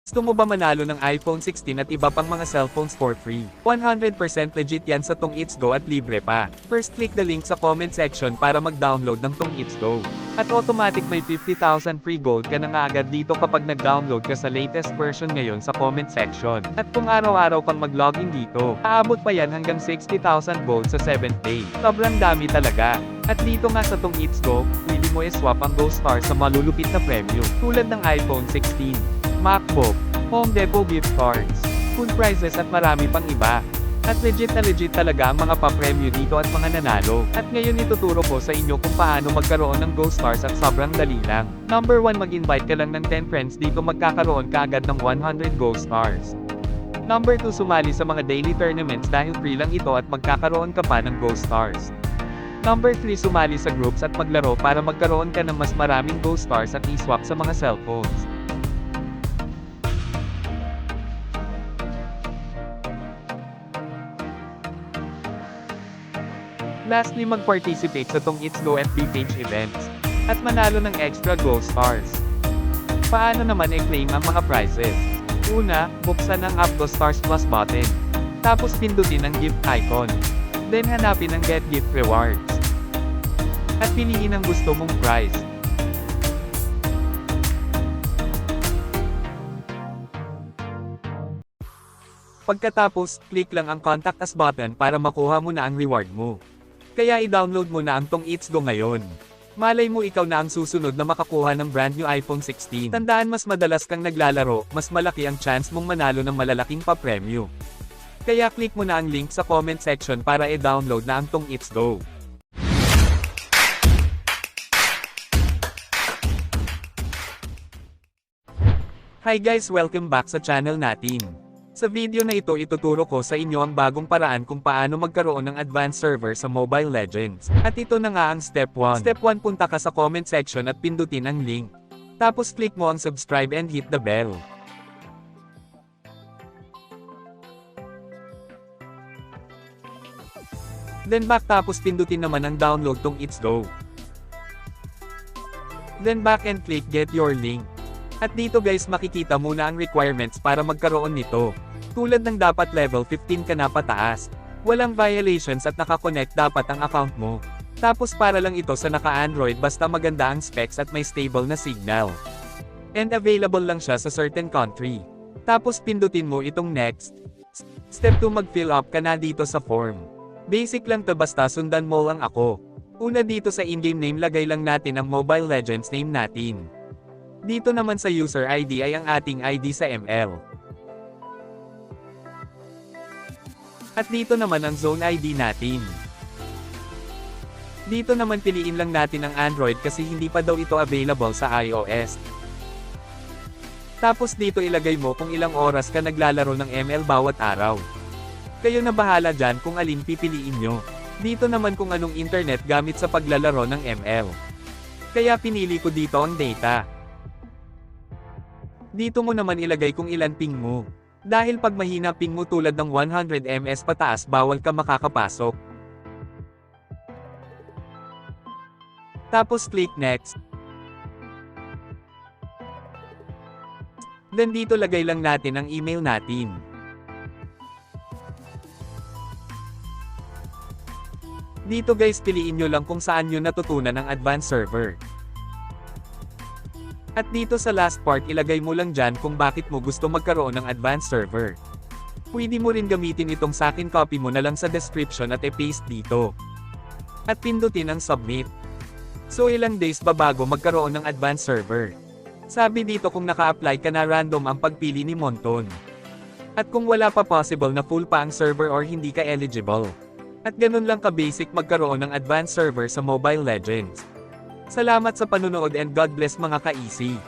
Gusto mo ba manalo ng iPhone 16 at iba pang mga cellphones for free? 100% legit yan sa Tong It's Go at libre pa. First click the link sa comment section para mag-download ng Tong It's Go. At automatic may 50,000 free gold ka na nga agad dito kapag nag-download ka sa latest version ngayon sa comment section. At kung araw-araw kang mag-login dito, aabot pa yan hanggang 60,000 gold sa 7th day. Sobrang dami talaga. At dito nga sa Tong It's Go, pwede mo i-swap ang Go Star sa malulupit na premyo, tulad ng iPhone 16. MacBook, Home Depot gift cards, food prizes at marami pang iba. At legit na legit talaga ang mga papremyo dito at mga nanalo. At ngayon ituturo ko sa inyo kung paano magkaroon ng Go Stars at sobrang dali lang. Number 1, mag-invite ka lang ng 10 friends dito magkakaroon ka agad ng 100 Go Stars. Number 2, sumali sa mga daily tournaments dahil free lang ito at magkakaroon ka pa ng Go Stars. Number 3, sumali sa groups at maglaro para magkaroon ka ng mas maraming Go Stars at i-swap sa mga cellphones. Lastly, mag-participate sa Tong It's Go FB page events, at manalo ng extra Go Stars. Paano naman i-claim ang mga prizes? Una, buksan ang App Go Stars Plus button. Tapos pindutin ang gift icon. Then hanapin ang Get Gift Rewards. At piliin ang gusto mong prize. Pagkatapos, click lang ang Contact Us button para makuha mo na ang reward mo. Kaya i-download mo na ang Tong It's Go ngayon. Malay mo ikaw na ang susunod na makakuha ng brand new iPhone 16. Tandaan, mas madalas kang naglalaro, mas malaki ang chance mong manalo ng malalaking papremyo. Kaya click mo na ang link sa comment section para i-download na ang Tong It's Go. Hi guys, welcome back sa channel natin. Sa video na ito ituturo ko sa inyo ang bagong paraan kung paano magkaroon ng advanced server sa Mobile Legends. At ito na nga ang step 1. Step 1, punta ka sa comment section at pindutin ang link. Tapos click mo ang subscribe and hit the bell. Then back, tapos pindutin naman ang download Tong It's Go. Then back and click get your link. At dito guys, makikita muna ang requirements para magkaroon nito. Tulad ng dapat level 15 ka na pataas. Walang violations at nakakonect dapat ang account mo. Tapos para lang ito sa naka-Android basta maganda ang specs at may stable na signal. And available lang siya sa certain country. Tapos pindutin mo itong next. Step 2, mag-fill up ka na dito sa form. Basic lang to, basta sundan mo lang ako. Una, dito sa in-game name lagay lang natin ang Mobile Legends name natin. Dito naman sa user ID ay ang ating ID sa ML. At dito naman ang zone ID natin. Dito naman piliin lang natin ang Android kasi hindi pa daw ito available sa iOS. Tapos dito ilagay mo kung ilang oras ka naglalaro ng ML bawat araw. Kayo na bahala dyan kung alin pipiliin nyo. Dito naman kung anong internet gamit sa paglalaro ng ML. Kaya pinili ko dito ang data. Dito mo naman ilagay kung ilan ping mo. Dahil pag mahina ping mo tulad ng 100 ms pataas, bawal ka makakapasok. Tapos click next. Then dito lagay lang natin ang email natin. Dito guys, piliin nyo lang kung saan nyo natutunan ang advanced server. At dito sa last part ilagay mo lang dyan kung bakit mo gusto magkaroon ng advanced server. Pwede mo rin gamitin itong sakin, copy mo na lang sa description at i-paste dito. At pindutin ang submit. So ilang days bago magkaroon ng advanced server. Sabi dito kung naka-apply ka na, random ang pagpili ni Monton. At kung wala pa, possible na full pa ang server or hindi ka eligible. At ganun lang ka-basic magkaroon ng advanced server sa Mobile Legends. Salamat sa panunood and God bless mga ka-easy.